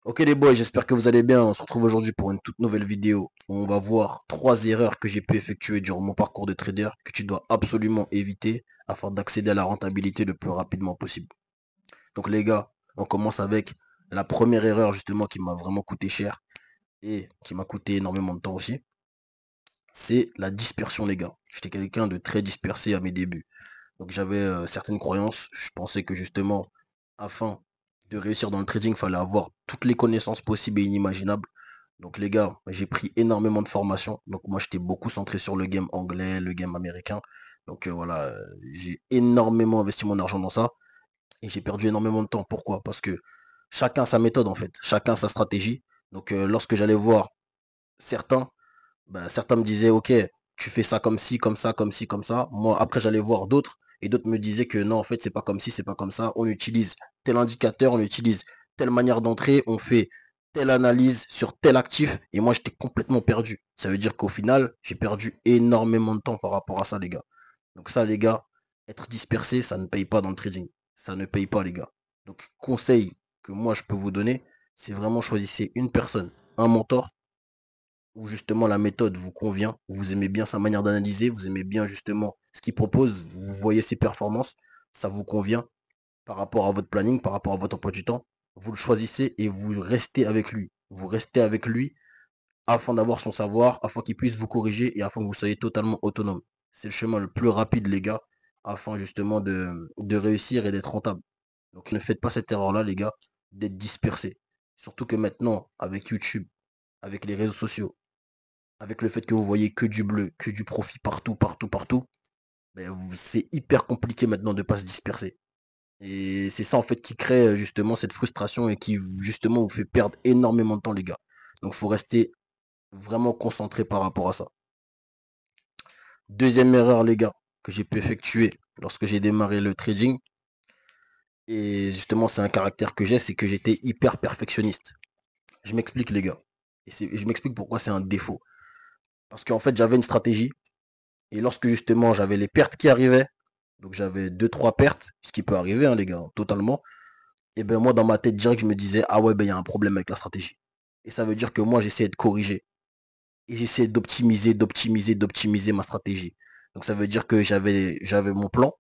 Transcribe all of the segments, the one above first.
Ok les boys, j'espère que vous allez bien. On se retrouve aujourd'hui pour une toute nouvelle vidéo où on va voir 3 erreurs que j'ai pu effectuer durant mon parcours de trader que tu dois absolument éviter afin d'accéder à la rentabilité le plus rapidement possible. Donc les gars, on commence avec la première erreur justement qui m'a vraiment coûté cher et qui m'a coûté énormément de temps aussi. C'est la dispersion les gars. J'étais quelqu'un de très dispersé à mes débuts. Donc j'avais certaines croyances. Je pensais que justement, afin de réussir dans le trading, il fallait avoir toutes les connaissances possibles et inimaginables. Donc les gars, j'ai pris énormément de formations. Donc moi, j'étais beaucoup centré sur le game anglais, le game américain. Donc voilà, j'ai énormément investi mon argent dans ça et j'ai perdu énormément de temps. Pourquoi? Parce que chacun a sa méthode en fait, chacun a sa stratégie. Donc lorsque j'allais voir certains, ben, certains me disaient, ok, tu fais ça comme ci, comme ça, comme ci, comme ça. Moi, après, j'allais voir d'autres et d'autres me disaient que non, en fait, c'est pas comme ci, c'est pas comme ça. On utilise tel indicateur, on utilise telle manière d'entrer, on fait telle analyse sur tel actif et moi, j'étais complètement perdu. Ça veut dire qu'au final, j'ai perdu énormément de temps par rapport à ça, les gars. Donc ça, les gars, être dispersé, ça ne paye pas dans le trading. Ça ne paye pas, les gars. Donc, conseil que moi, je peux vous donner, c'est vraiment choisissez une personne, un mentor où justement la méthode vous convient, vous aimez bien sa manière d'analyser, vous aimez bien justement ce qu'il propose, vous voyez ses performances, ça vous convient par rapport à votre planning, par rapport à votre emploi du temps, vous le choisissez et vous restez avec lui. Vous restez avec lui afin d'avoir son savoir, afin qu'il puisse vous corriger et afin que vous soyez totalement autonome. C'est le chemin le plus rapide, les gars, afin justement de réussir et d'être rentable. Donc ne faites pas cette erreur-là, les gars, d'être dispersé. Surtout que maintenant, avec YouTube, avec les réseaux sociaux, avec le fait que vous voyez que du bleu, que du profit partout, partout, partout, ben, c'est hyper compliqué maintenant de ne pas se disperser. Et c'est ça en fait qui crée justement cette frustration et qui justement vous fait perdre énormément de temps les gars. Donc il faut rester vraiment concentré par rapport à ça. Deuxième erreur les gars que j'ai pu effectuer lorsque j'ai démarré le trading, et justement c'est un caractère que j'ai, c'est que j'étais hyper perfectionniste. Je m'explique les gars. Je m'explique pourquoi c'est un défaut. Parce qu'en fait j'avais une stratégie, et lorsque justement j'avais les pertes qui arrivaient, donc j'avais deux trois pertes, ce qui peut arriver, hein, les gars, totalement. Et ben moi, dans ma tête direct, je me disais, ah ouais, ben il y a un problème avec la stratégie. Et ça veut dire que moi, j'essayais de corriger. Et j'essayais d'optimiser, d'optimiser, d'optimiser ma stratégie. Donc ça veut dire que j'avais mon plan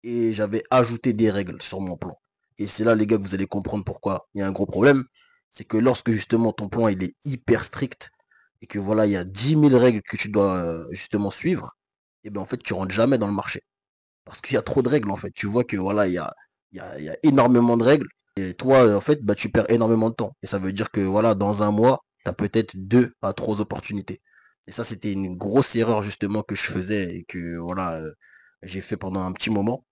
et j'avais ajouté des règles sur mon plan. Et c'est là, les gars, que vous allez comprendre pourquoi il y a un gros problème. C'est que lorsque justement ton plan il est hyper strict et que voilà, il y a 10 000 règles que tu dois justement suivre, et ben en fait, tu rentres jamais dans le marché. Parce qu'il y a trop de règles en fait. Tu vois que voilà, il y a énormément de règles. Et toi, en fait, bah, tu perds énormément de temps. Et ça veut dire que voilà, dans un mois, tu as peut-être 2 à 3 opportunités. Et ça, c'était une grosse erreur justement que je faisais et que voilà, j'ai fait pendant un petit moment.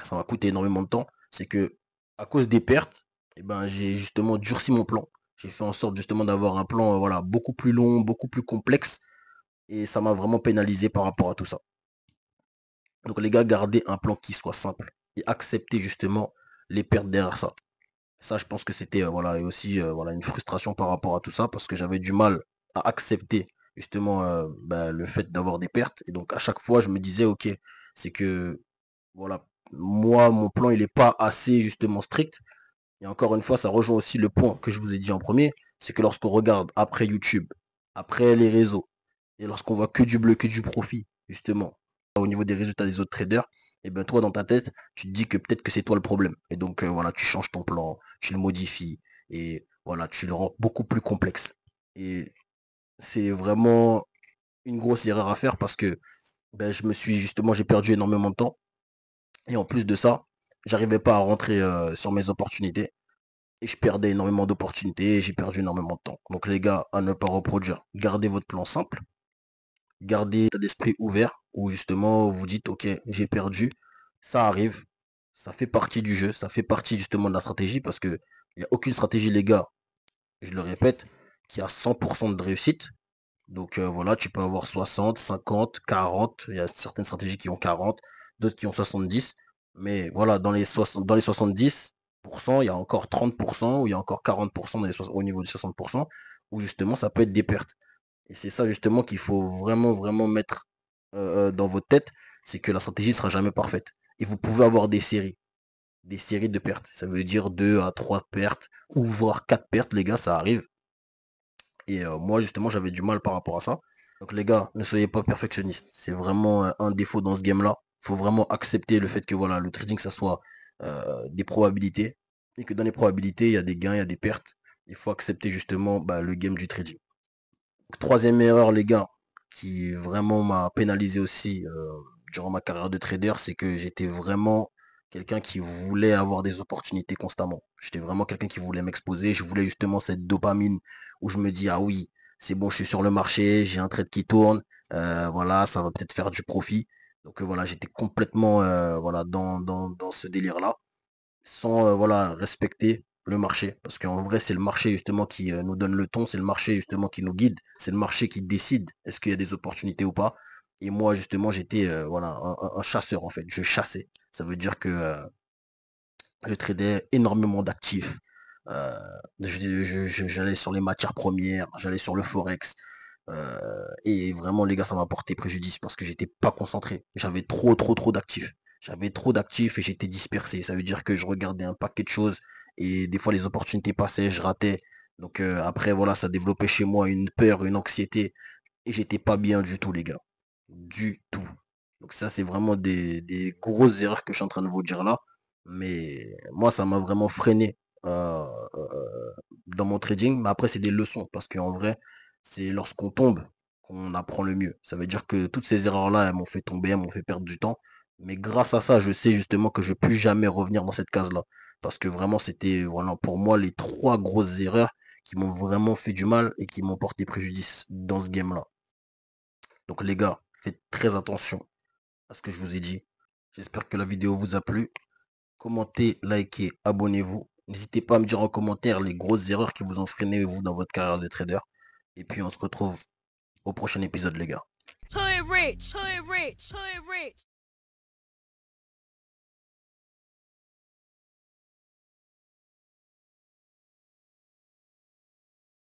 Ça m'a coûté énormément de temps. C'est que à cause des pertes, eh ben, j'ai justement durci mon plan. J'ai fait en sorte justement d'avoir un plan voilà, beaucoup plus long, beaucoup plus complexe. Et ça m'a vraiment pénalisé par rapport à tout ça. Donc les gars, gardez un plan qui soit simple et acceptez justement les pertes derrière ça. Ça, je pense que c'était voilà et aussi voilà une frustration par rapport à tout ça parce que j'avais du mal à accepter justement bah, le fait d'avoir des pertes et donc à chaque fois je me disais ok c'est que voilà moi mon plan il est pas assez justement strict et encore une fois ça rejoint aussi le point que je vous ai dit en premier, c'est que lorsqu'on regarde après YouTube, après les réseaux et lorsqu'on voit que du bleu, que du profit justement au niveau des résultats des autres traders, et ben toi dans ta tête, tu te dis que peut-être que c'est toi le problème. Et donc voilà, tu changes ton plan, tu le modifies et voilà, tu le rends beaucoup plus complexe. Et c'est vraiment une grosse erreur à faire parce que ben, j'ai perdu énormément de temps. Et en plus de ça, j'arrivais pas à rentrer sur mes opportunités. Et je perdais énormément d'opportunités et j'ai perdu énormément de temps. Donc les gars, à ne pas reproduire, gardez votre plan simple, gardez l'état d'esprit ouvert, où justement vous dites, ok, j'ai perdu, ça arrive, ça fait partie du jeu, ça fait partie justement de la stratégie, parce que il n'y a aucune stratégie, les gars, je le répète, qui a 100% de réussite. Donc voilà, tu peux avoir 60, 50, 40, il y a certaines stratégies qui ont 40, d'autres qui ont 70, mais voilà, dans les 70%, il y a encore 30%, ou il y a encore 40% au niveau des 60%, où justement ça peut être des pertes. Et c'est ça justement qu'il faut vraiment, vraiment mettre dans votre tête, c'est que la stratégie ne sera jamais parfaite. Et vous pouvez avoir des séries. des séries de pertes. Ça veut dire 2 à 3 pertes ou voire 4 pertes, les gars, ça arrive. Et moi, justement, j'avais du mal par rapport à ça. Donc, les gars, ne soyez pas perfectionnistes. C'est vraiment un défaut dans ce game-là. Il faut vraiment accepter le fait que voilà, le trading, ça soit des probabilités. Et que dans les probabilités, il y a des gains, il y a des pertes. Il faut accepter justement bah, le game du trading. Donc, troisième erreur, les gars, qui vraiment m'a pénalisé aussi durant ma carrière de trader, c'est que j'étais vraiment quelqu'un qui voulait avoir des opportunités constamment. J'étais vraiment quelqu'un qui voulait m'exposer. Je voulais justement cette dopamine où je me dis, ah oui, c'est bon, je suis sur le marché, j'ai un trade qui tourne, voilà, ça va peut-être faire du profit. Donc voilà, j'étais complètement voilà, dans ce délire-là sans voilà, respecter le marché. Parce qu'en vrai, c'est le marché justement qui nous donne le ton, c'est le marché justement qui nous guide, c'est le marché qui décide est-ce qu'il y a des opportunités ou pas. Et moi, justement, j'étais voilà, un chasseur en fait. Je chassais. Ça veut dire que je tradais énormément d'actifs. Euh, J'allais sur les matières premières, j'allais sur le forex. Et vraiment, les gars, ça m'a porté préjudice parce que j'étais pas concentré. J'avais trop d'actifs. J'avais trop d'actifs et j'étais dispersé. Ça veut dire que je regardais un paquet de choses et des fois les opportunités passaient, je ratais. Donc après, voilà, ça développait chez moi une peur, une anxiété et j'étais pas bien du tout, les gars. Du tout. Donc ça, c'est vraiment des grosses erreurs que je suis en train de vous dire là. Mais moi, ça m'a vraiment freiné dans mon trading. Mais après, c'est des leçons parce qu'en vrai, c'est lorsqu'on tombe qu'on apprend le mieux. Ça veut dire que toutes ces erreurs-là, elles m'ont fait tomber, elles m'ont fait perdre du temps. Mais grâce à ça, je sais justement que je ne peux plus jamais revenir dans cette case-là. Parce que vraiment, c'était voilà, pour moi les trois grosses erreurs qui m'ont vraiment fait du mal et qui m'ont porté préjudice dans ce game-là. Donc les gars, faites très attention à ce que je vous ai dit. J'espère que la vidéo vous a plu. Commentez, likez, abonnez-vous. N'hésitez pas à me dire en commentaire les grosses erreurs qui vous ont freiné vous dans votre carrière de trader. Et puis on se retrouve au prochain épisode les gars.